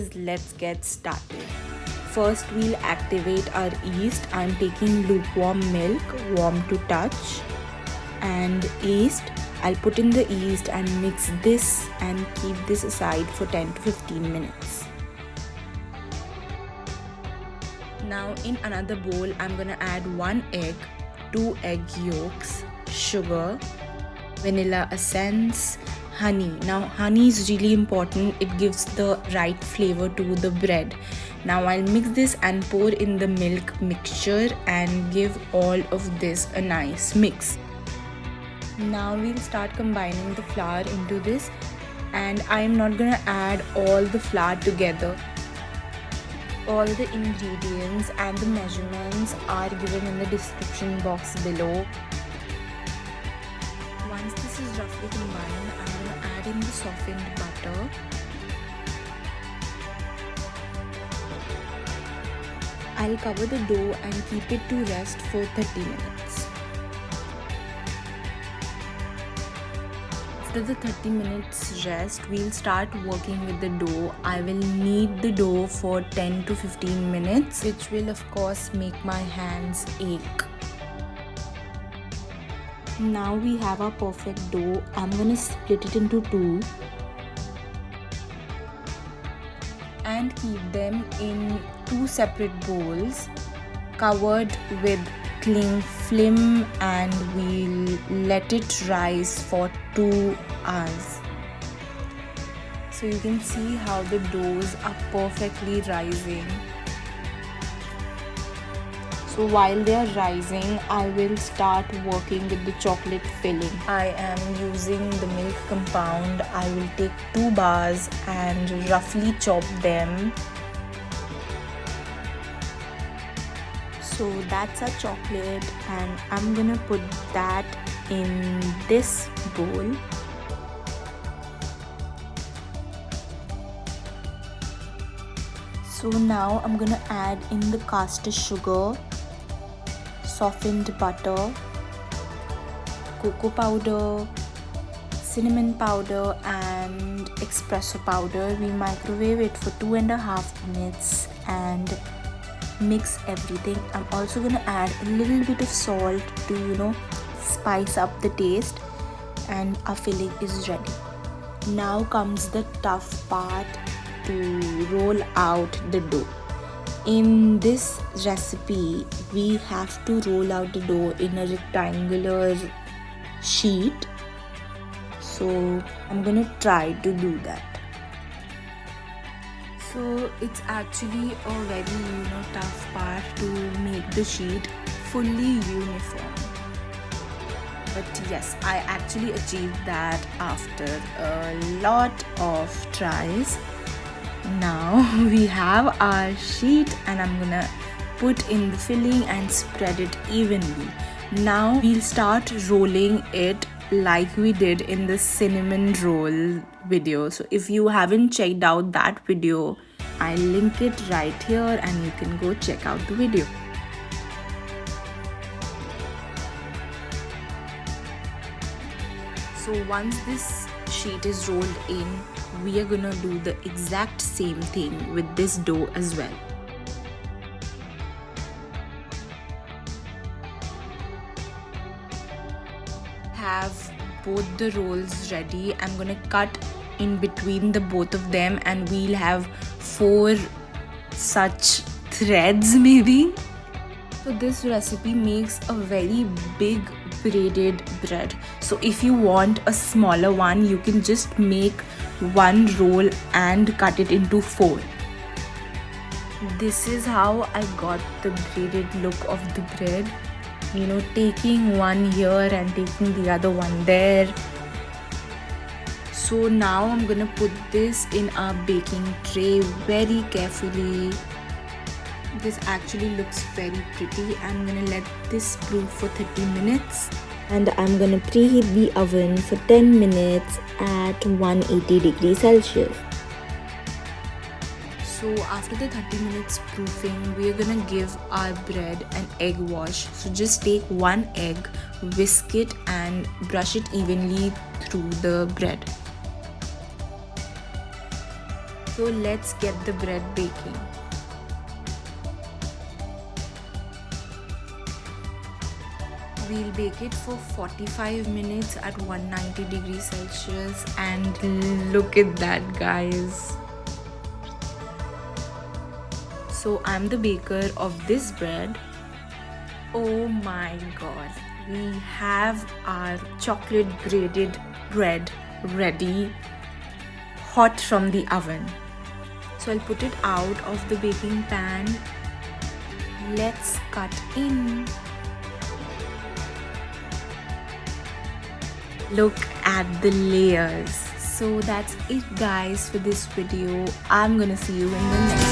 guys, let's get started. First, we'll activate our yeast. I'm taking lukewarm milk, warm to touch, and yeast. I'll put in the yeast and mix this and keep this aside for 10 to 15 minutes. Now in another bowl, I'm gonna add 1 egg, 2 egg yolks, sugar, vanilla essence, honey. Now honey is really important. It gives the right flavor to the bread. Now I'll mix this and pour in the milk mixture and give all of this a nice mix. Now we'll start combining the flour into this, and I'm not gonna add all the flour together. All the ingredients and the measurements are given in the description box below. Once this is roughly combined, I'm going to add in the softened butter. I'll cover the dough and keep it to rest for 30 minutes. After the 30 minutes rest, we'll start working with the dough. I will knead the dough for 10 to 15 minutes, which will of course make my hands ache. Now we have our perfect dough. I'm gonna split it into two and keep them in two separate bowls covered with cling film, and we'll let it rise for 2 hours. So you can see how the doughs are perfectly rising. So while they are rising, I will start working with the chocolate filling. I am using the milk compound. I will take 2 bars and roughly chop them. So that's our chocolate, and I'm gonna put that in this bowl. So now I'm gonna add in the castor sugar, softened butter, cocoa powder, cinnamon powder, and espresso powder. We microwave it for 2.5 minutes and mix everything. I'm also gonna add a little bit of salt to spice up the taste, and our filling is ready. Now comes the tough part, to roll out the dough. In this recipe, we have to roll out the dough in a rectangular sheet. So I'm gonna try to do that. So it's actually a very tough part to make the sheet fully uniform. But yes, I actually achieved that after a lot of tries. Now we have our sheet, and I'm gonna put in the filling and spread it evenly. Now we'll start rolling it like we did in the cinnamon roll video. So if you haven't checked out that video, I'll link it right here and you can go check out the video. So once this sheet is rolled in, we are gonna do the exact same thing with this dough as well. Have both the rolls ready. I'm gonna cut in between the both of them, and we'll have 4 such threads maybe. So this recipe makes a very big braided bread. So if you want a smaller one, you can just make 1 roll and cut it into 4. This is how I got the braided look of the bread. Taking one here and taking the other one there. So now I'm gonna put this in a baking tray very carefully. This actually looks very pretty. I'm gonna let this brew for 30 minutes. And I'm gonna preheat the oven for 10 minutes at 180 degrees Celsius. So after the 30 minutes proofing, we're gonna give our bread an egg wash. So just take 1 egg, whisk it and brush it evenly through the bread. So let's get the bread baking. We'll bake it for 45 minutes at 190 degrees Celsius, and look at that, guys. So I'm the baker of this bread. Oh my god, we have our chocolate braided bread ready, hot from the oven. So I'll put it out of the baking pan. Let's cut in. Look at the layers. So that's it, guys, for this video. I'm gonna see you in the next